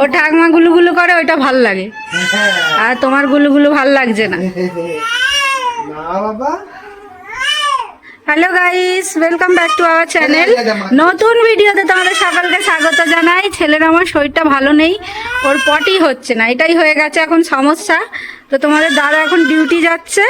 ও ঠাকমা গুলু গুলু করে, ওইটা ভাল লাগে, আর তোমার গুলু গুলু ভাল লাগছে না। Hello guys, welcome back to our channel. নতুন ভিডিওতে তোমাদের সকলকে স্বাগত জানাই। ছেলের আমার শরীরটা ভালো নেই, ওর পটি হচ্ছে না, এটাই হয়ে গেছে এখন সমস্যা। তো তোমাদের দাদা এখন ডিউটি যাচ্ছে,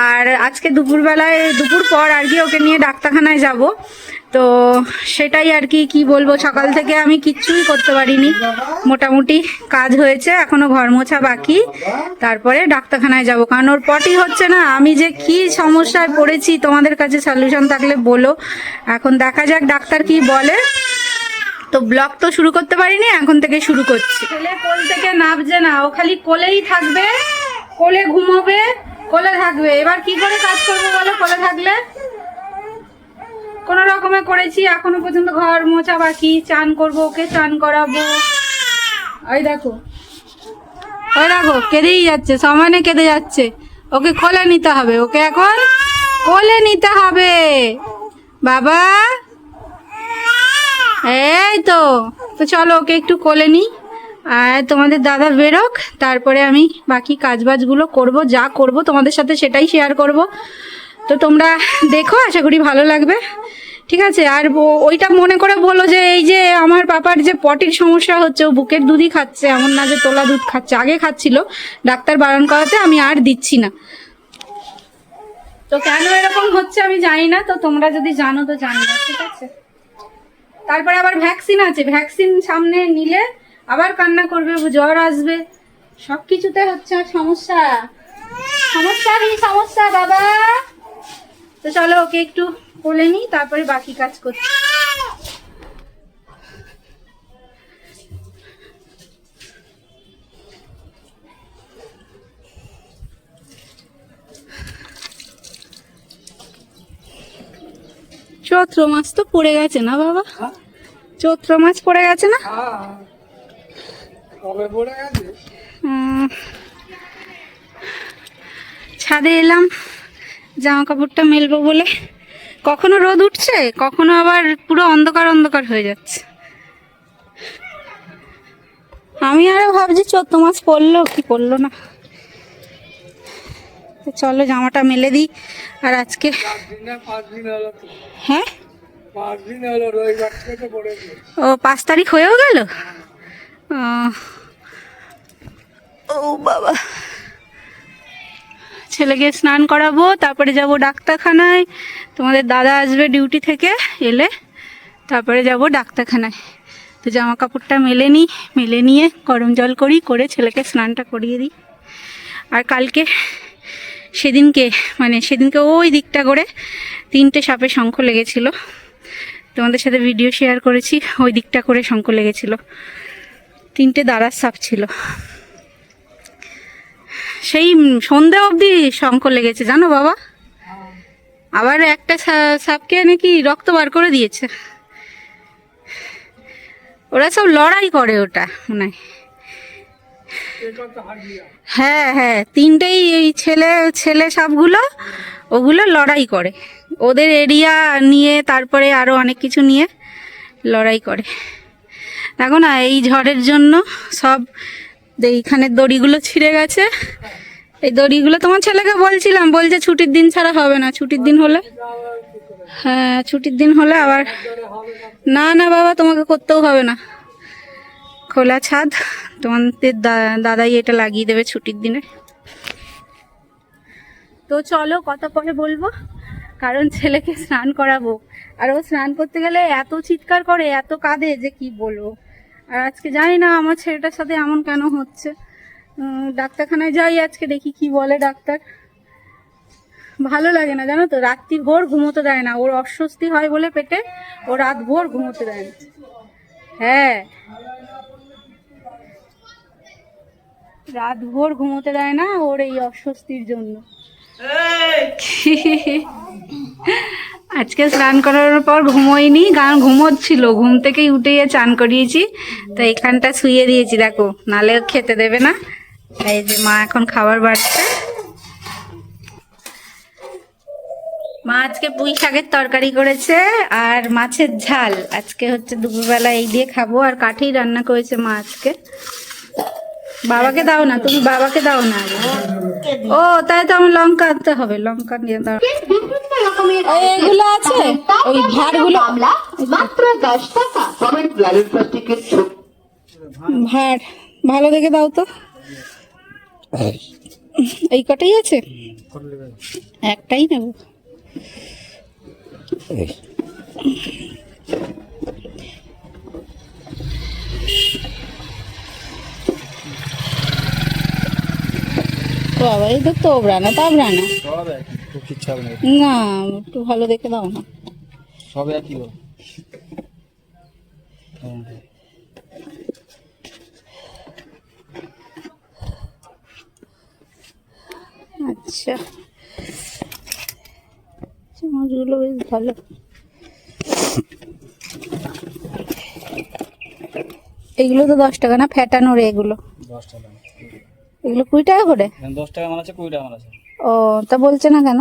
আর আজকে দুপুর পর আর কি ওকে নিয়ে ডাক্তারখানায় যাব। তো সেটাই আর কি বলবো, সকাল থেকে আমি কিচ্ছুই করতে পারিনি। মোটামুটি কাজ হয়েছে, এখনো ঘর মোছা বাকি, তারপরে ডাক্তারখানায় যাব, কারণ ওর পটি হচ্ছে না। আমি যে কি সমস্যায় পড়েছি, তোমাদের কাছে সলিউশন থাকলে বলো। এখন দেখা যাক ডাক্তার কি বলে। তো ব্লগ তো শুরু করতে পারিনি, এখন থেকে শুরু করছি। ছেলে কোল থেকে নামছে না, ও খালি কোলেই থাকবে, কোলে ঘুমোবে, কোলে থাকবে। এবার কি করে কাজ করবো বলো কোলে থাকলে? কোনো রকমে করেছি, এখনো পর্যন্ত ঘর মোছা বাকি, চান করব, ওকে চান করাবো। ওই দেখো কেঁদেই যাচ্ছে, সমানে কেঁদে যাচ্ছে। ওকে কোলে নিতে হবে, ওকে এখন কোলে নিতে হবে বাবা। এই তো চলো ওকে একটু কোলে নিই, আর তোমাদের দাদা বেরোক, তারপরে আমি বাকি কাজবাজগুলো করব, যা করব তোমাদের সাথে সেটাই শেয়ার করব। তো তোমরা দেখো, আশা করি ভালো লাগবে, ঠিক আছে? আর ওইটা মনে করে বলো যে এই যে আমার পাপার যে পটির সমস্যা হচ্ছে, ও বুকের দুধই খাচ্ছে, এমন না যে তোলা দুধ খাচ্ছে। আগে খাচ্ছিল, ডাক্তার বারণ করাতে আমি আর দিচ্ছি না। তো কেন এরকম হচ্ছে আমি জানি না, তো তোমরা যদি জানো তো জানবে, ঠিক আছে? তারপরে আবার ভ্যাকসিন আছে, ভ্যাকসিন সামনে নিলে আবার কান্না করবে, জ্বর আসবে, সব কিছুতে হচ্ছে সমস্যা। সমস্যা বাবা। তো চলো ওকে একটু কোলে নিই, তারপরে বাকি কাজ করছি। চৈত্র মাছ তো পড়ে গেছে না বাবা? চৈত্র মাছ পড়ে গেছে না? ছাদে এলাম জামা কাপড়টা মেলবো বলে। কখনো রোদ উঠছে, কখনো আবার পুরো অন্ধকার অন্ধকার হয়ে যাচ্ছে। আমি আরো ভাবছি চৈত্র মাছ পড়লো কি পড়লো না। চলো জামাটা মেলে দিই। আর আজকে হ্যাঁ, ও 5 তারিখ হয়েও গেল। ও বাবা, ছেলেকে স্নান করাবো, তারপরে যাব ডাক্তারখানায়। তোমাদের দাদা আসবে ডিউটি থেকে, এলে তারপরে যাব ডাক্তারখানায়। তো জামা কাপড়টা মেলে নিই, মেলে নিয়ে গরম জল করে ছেলেকে স্নানটা করিয়ে দিই। আর কালকে সেদিনকে ওই দিকটা করে 3টে সাপের শঙ্খ লেগেছিল, তোমাদের সাথে ভিডিও শেয়ার করেছি। ওই দিকটা করে শঙ্খ লেগেছিল, 3টে দাঁড়ার সাপ ছিল। সেই সন্ধে অবধি শঙ্খ লেগেছে জানো বাবা। আবার একটা সাপকে নাকি রক্ত বার করে দিয়েছে। ওরা সব লড়াই করে, ওটা মনে হয়। হ্যাঁ হ্যাঁ, 3টেই এই ছেলে সাপগুলো, ওগুলো লড়াই করে ওদের এরিয়া নিয়ে, তারপরে আরো অনেক কিছু নিয়ে লড়াই করে। দেখো না, এই ঝড়ের জন্য সব এইখানের দড়িগুলো ছিঁড়ে গেছে। এই দড়িগুলো তোমার ছেলেকে বলছিলাম, বলছে ছুটির দিন ছাড়া হবে না, ছুটির দিন হলে। হ্যাঁ, ছুটির দিন হলে আবার। না না বাবা, তোমাকে করতেও হবে না, খোলা ছাদ, তোমাদের দাদাই এটা লাগিয়ে দেবে ছুটির দিনে। তো চলো কথা পরে বলবো, কারণ ছেলেকে স্নান করাবো। আর ও স্নান করতে গেলে এত চিৎকার করে, এত কাঁদে যে কি বলবো। আর আজকে জানি না আমার ছেলেটার সাথে এমন কেন হচ্ছে। ডাক্তারখানায় যাই আজকে, দেখি কি বলে ডাক্তার। ভালো লাগে না জানো তো, রাত্রি ভোর ঘুমোতে দেয় না। ওর অস্বস্তি হয় বলে পেটে, ও রাত ভোর ঘুমোতে দেয় না। হ্যাঁ, রাত ভোর ঘুমোতে দেয় না ওর এই অস্বস্তির জন্য। আজকে স্নান করার পর ঘুমোইনি, কারণ ঘুমোচ্ছিল, ঘুম থেকেই উঠে চান করিয়েছি। তো এখানটা শুয়ে দিয়েছি, দেখো, নালে খেতে দেবে না। এই যে মা এখন খাবার বাড়ছে। মা আজকে পুঁই শাকের তরকারি করেছে আর মাছের ঝাল। আজকে হচ্ছে দুপুরবেলা এই দিয়ে খাবো। আর কাঠি রান্না করেছে মা আজকে। বাবাকে দাও না, তুমি বাবাকে দাও না। ও তাই তো আমার লঙ্কা আনতে হবে, লঙ্কা নিয়ে দাও। এগুলো আছে ওই ভাড়গুলো, ভাড় ভালো দেখে দাও তো। এই কটাই আছে, একটাই নেব। বাবা এই তো তোবড়া না তাবড়া না, না একটু ভালো দেখে দাও না। সব একই আচ্ছা চামচগুলো বেশ ভালো। এগুলো তো 10 টাকা না, ফ্যাটানোর এগুলো 10 টাকা, এগুলো 20 টাকা করে। 10 টাকা মাল আছে, 20 টাকা মাল আছে। ও তা বলছে না কেন?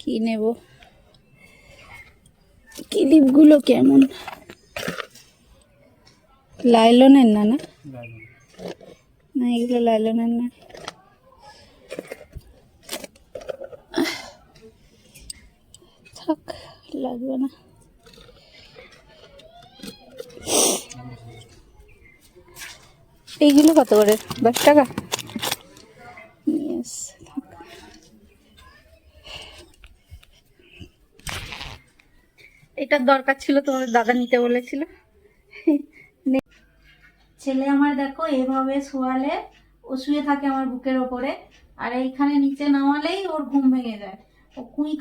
কি নেব? ক্লিপগুলো কেমন, লাইলনের না? না না এগুলো লাইলনের না। থাক লাগবে না। এইগুলো কত করে? 10 টাকা। Yes, এটার দরকার ছিল, তোমার দাদা নিতে বলেছিল। ছেলে আমার দেখো এভাবে শোয়ালে ও শুয়ে থাকে আমার বুকের ওপরে, আর এইখানে নিচে নামালেই ওর ঘুম ভেঙে যায়। ও কুই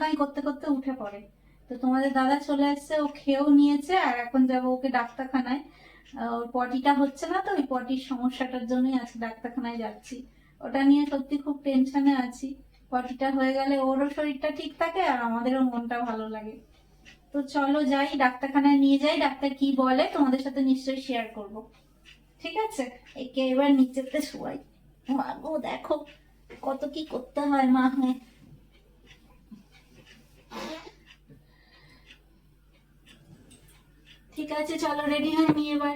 কাই করতে করতে উঠে পড়ে। তো তোমাদের দাদা চলে এসছে, ও খেয়েও নিয়েছে। আর এখন যাবো ওকে ডাক্তারখানায়। ওর পটিটা হচ্ছে না, তো ওই পটির সমস্যাটার জন্যই আজকে ডাক্তারখানায় যাচ্ছি। ওটা নিয়ে সত্যি খুব টেনশনে আছি। পটিটা হয়ে গেলে ওরও শরীরটা ঠিক থাকে আর আমাদেরও মনটা ভালো লাগে। তো চলো যাই, ডাক্তারখানায় নিয়ে যাই। ডাক্তার কি বলে তোমাদের সাথে নিশ্চয়ই শেয়ার করব, ঠিক আছে? একে এবার নিচেতে শোয়াই। মাগো দেখো কত কি করতে হয় মা হয়ে। ঠিক আছে চলো রেডি হয়ে নি এবার।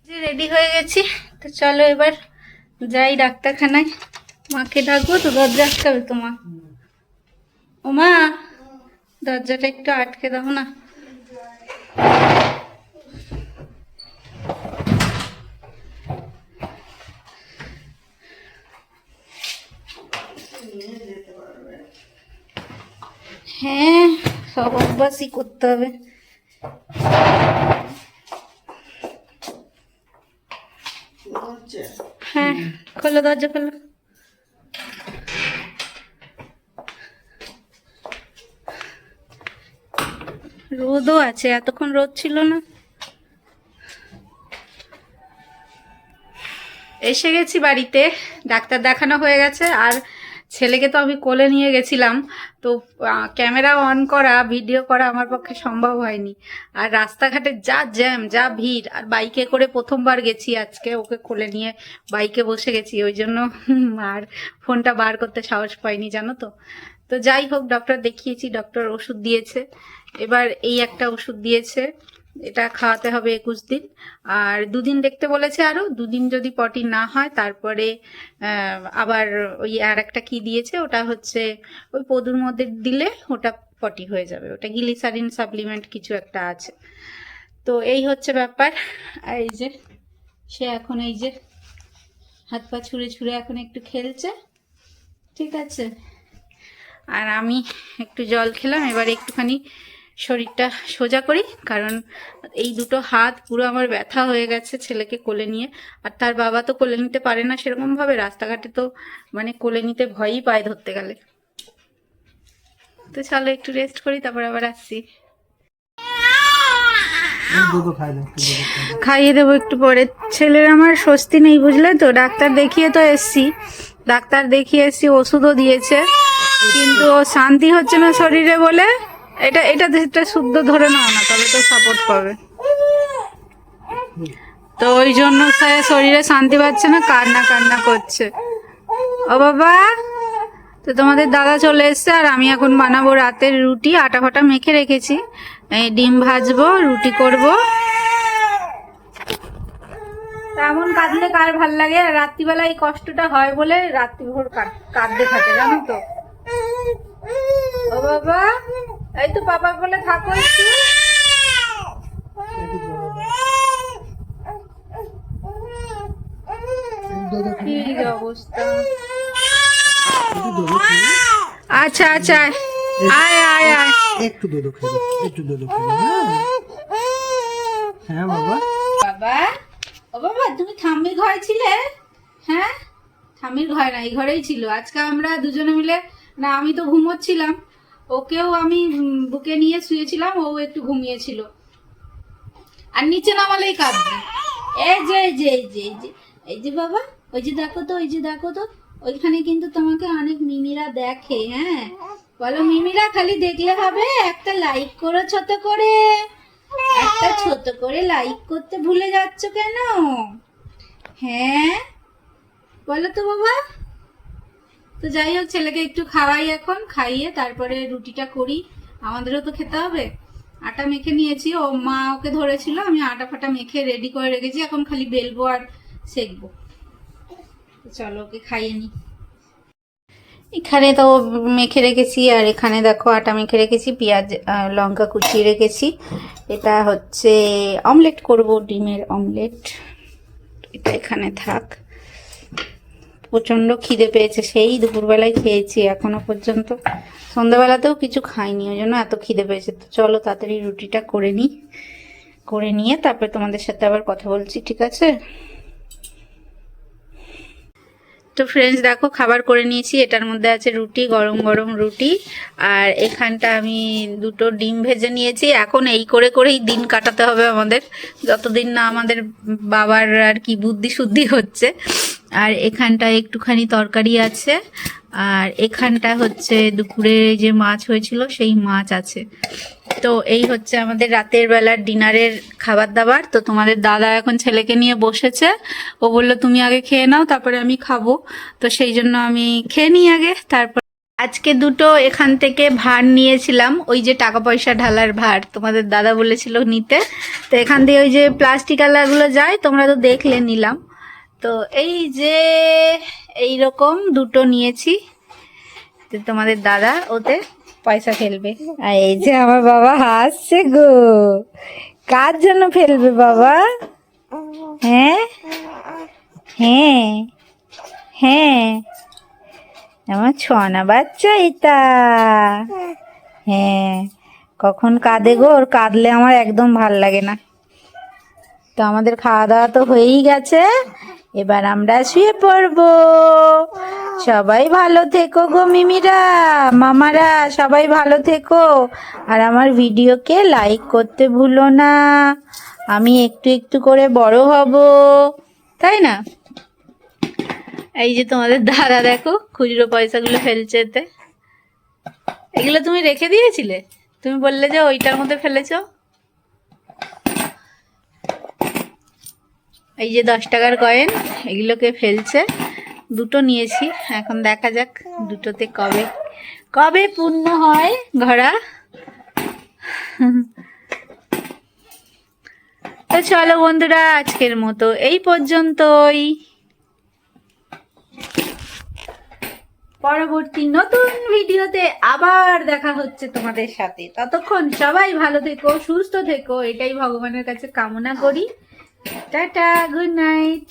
রেডি হয়ে গেছি, তো চলো এবার যাই ডাক্তারখানায়। মাকে ডাকবো তো, দরজা আটকাবে তো মা? ও মা দরজাটা একটু আটকে দাও না। হ্যাঁ সব অভ্যাসই করতে হবে। হ্যাঁ খোলো দরজা খোলো। রোদও আছে, এতক্ষণ রোদ ছিল না। এসে গেছি বাড়িতে, ডাক্তার দেখানো হয়ে গেছে। আর ছেলেকে তো আমি কোলে নিয়ে গেছিলাম, তো ক্যামেরা অন করা ভিডিও করা আমার পক্ষে সম্ভব হয়নি। আর রাস্তাঘাটে যা জ্যাম, যা ভিড়। আর বাইকে করে প্রথমবার গেছি আজকে, ওকে কোলে নিয়ে বাইকে বসে গেছি, ওই জন্য আর ফোনটা বার করতে সাহস পাইনি জানো তো। তো যাই হোক, ডক্টর দেখিয়েছি, ডক্টর ওষুধ দিয়েছে। এবার এই একটা ওষুধ দিয়েছে, এটা খাওয়াতে হবে 21 দিন। আর 2 দিন দেখতে বলেছে, আরো 2 দিন যদি পটি না হয় তারপরে আবার ওই আর একটা কি দিয়েছে, ওটা হচ্ছে ওই পদুর মধ্যে দিলে ওটা পটি হয়ে যাবে। ওটা গ্লিসারিন সাপ্লিমেন্ট কিছু একটা আছে। তো এই হচ্ছে ব্যাপার। আর এই যে সে এখন এই যে হাত পা ছুঁড়ে ছুঁড়ে এখন একটু খেলছে, ঠিক আছে? আর আমি একটু জল খেলাম। এবার একটুখানি শরীরটা সোজা করি, কারণ এই দুটো হাত পুরো আমার ব্যথা হয়ে গেছে ছেলেকে কোলে নিয়ে। আর তার বাবা তো কোলে নিতে পারে না সেরকম ভাবে, রাস্তাঘাটে তো মানে কোলে নিতে ভয়ই পায় ধরতে গেলে। তো চলো একটু রেস্ট করি, তারপর আবার আসছি। খাইয়ে দেবো একটু পরে। ছেলের আমার স্বস্তি নেই বুঝলে তো, ডাক্তার দেখিয়ে তো এসছি, ডাক্তার দেখিয়ে এসছি, ওষুধও দিয়েছে, কিন্তু ও শান্তি হচ্ছে না শরীরে বলে। এটা এটা শুদ্ধ ধরে নাও না, তবে তো সাপোর্ট পাবে। তো ওই জন্য শরীরে শান্তি পাচ্ছে না, কান্না কান্না করছে। ও বাবা, তো তো তোমাদের দাদা চলে এসছে আর আমি এখন বানাবো রাতের রুটি। আটা ফাটা মেখে রেখেছি, এই ডিম ভাজবো, রুটি করব। এমন কাঁদলে কার ভাল লাগে? আর রাত্রিবেলা এই কষ্টটা হয় বলে রাত্রিভর কাঁদতে থাকে, জানো তো। ও বাবা, এই তো পাপা বলে থাকো একটু। কি অবস্থা। আচ্ছা আচ্ছা, আয় আয় আয়, একটু দুধ খেয়ে দাও, একটু দুধ খেয়ে দাও। হ্যাঁ বাবা। বাবা, ও বাবা, তুমি ঠাম্মির ঘরে ছিলে? হ্যাঁ, ঠাম্মির ঘরে না, এই ঘরেই ছিল। আজকে আমরা দুজনে মিলে, না আমি তো ঘুমোচ্ছিলাম, ওকেও আমি বুকে নিয়ে শুয়েছিলাম, ও একটু ঘুমিয়েছিল। আর নিচে নামালেই কাঁদবে। এই যে এই যে এই যে এই যে এই যে বাবা, ওই যে দেখো তো, ওই যে দেখো তো, ওইখানে কিন্তু তোমাকে অনেক মিমিরা দেখে। হ্যাঁ বলো মিমিরা, খালি দেখলে হবে, একটা লাইক করো ছোট করে, একটা ছোট করে লাইক করতে ভুলে যাচ্ছ কেন? হ্যাঁ বলো তো বাবা। তো যাই হোক, ছেলেকে একটু খাওয়াই, এখন খাইয়ে তারপরে রুটিটা করি, আমাদেরও তো খেতে হবে। আটা মেখে নিয়েছি, ও মা ওকে ধরেছিল, আমি আটা ফাটা মেখে রেডি করে রেখেছি, এখন খালি বেলবো আর সেকবো। চলো ওকে খাইয়ে নি। এখানে তো মেখে রেখেছি, আর এখানে দেখো আটা মেখে রেখেছি, পেঁয়াজ লঙ্কা কুচিয়ে রেখেছি। এটা হচ্ছে অমলেট করব, ডিমের অমলেট। এটা এখানে থাক। প্রচণ্ড খিদে পেয়েছে, সেই দুপুরবেলায় খেয়েছি, এখনো পর্যন্ত সন্ধ্যাবেলাতেও কিছু খাইনি, ওই জন্য এত খিদে পেয়েছে। তো চলো তাড়াতাড়ি রুটিটা করে নিই, করে নিয়ে তারপরে তোমাদের সাথে আবার কথা বলছি, ঠিক আছে? তো ফ্রেন্ডস দেখো, খাবার করে নিয়েছি। এটার মধ্যে আছে রুটি, গরম গরম রুটি, আর এখানটা আমি দুটো ডিম ভেজে নিয়েছি। এখন এই করে করেই দিন কাটাতে হবে আমাদের, যতদিন না আমাদের বাবার আর কি বুদ্ধি শুদ্ধি হচ্ছে। আর এখানটা একটুখানি তরকারি আছে, আর এখানটা হচ্ছে দুপুরে যে মাছ হয়েছিল সেই মাছ আছে। তো এই হচ্ছে আমাদের রাতের বেলার ডিনারের খাবার দাবার। তো তোমাদের দাদা এখন ছেলেকে নিয়ে বসেছে, ও বললো তুমি আগে খেয়ে নাও, তারপরে আমি খাবো। তো সেই জন্য আমি খেয়ে নিই আগে, তারপর। আজকে দুটো এখান থেকে ভাঁড় নিয়েছিলাম, ওই যে টাকা পয়সা ঢালার ভাঁড়, তোমাদের দাদা বলেছিল নিতে। তো এখান দিয়ে ওই যে প্লাস্টিক আলাগুলো যায়, তোমরা তো দেখলে, নিলাম। তো এই যে এইরকম দুটো নিয়েছি, তো তোমাদের দাদা ওতে পয়সা ফেলবে। আর এই যে আমার বাবা হাসছে গো, কার জন্য ফেলবে বাবা? হ্যাঁ হ্যাঁ হ্যাঁ, আমার ছনা বাচ্চা এটা। হ্যাঁ, কখন কাঁদে গো, ওর কাঁদলে আমার একদম ভাল লাগে না। তো আমাদের খাওয়া দাওয়া তো হয়েই গেছে, এবার আমরা শুয়ে পড়বো। সবাই ভালো থেকো গো মিমিরা, মামারা, সবাই ভালো থেকো। আর আমার ভিডিওকে লাইক করতে ভুলো না, আমি একটু একটু করে বড় হব, তাই না? এই যে তোমাদের দাদা দেখো খুচরো পয়সাগুলো ফেলছে এতে। এগুলো তুমি রেখে দিয়েছিলে, তুমি বললে যে ওইটার মধ্যে ফেলেছ। এই যে 10 টাকার কয়েন, এগুলোকে ফেলছে। দুটো নিয়েছি, এখন দেখা যাক দুটোতে কবে কবে পূর্ণ হয় ঘোড়া। তো চলো বন্ধুরা, আজকের মতো এই পর্যন্তই। পরবর্তী নতুন ভিডিওতে আবার দেখা হচ্ছে তোমাদের সাথে। ততক্ষণ সবাই ভালো থেকো, সুস্থ থেকো, এটাই ভগবানের কাছে কামনা করি। Tata, good night.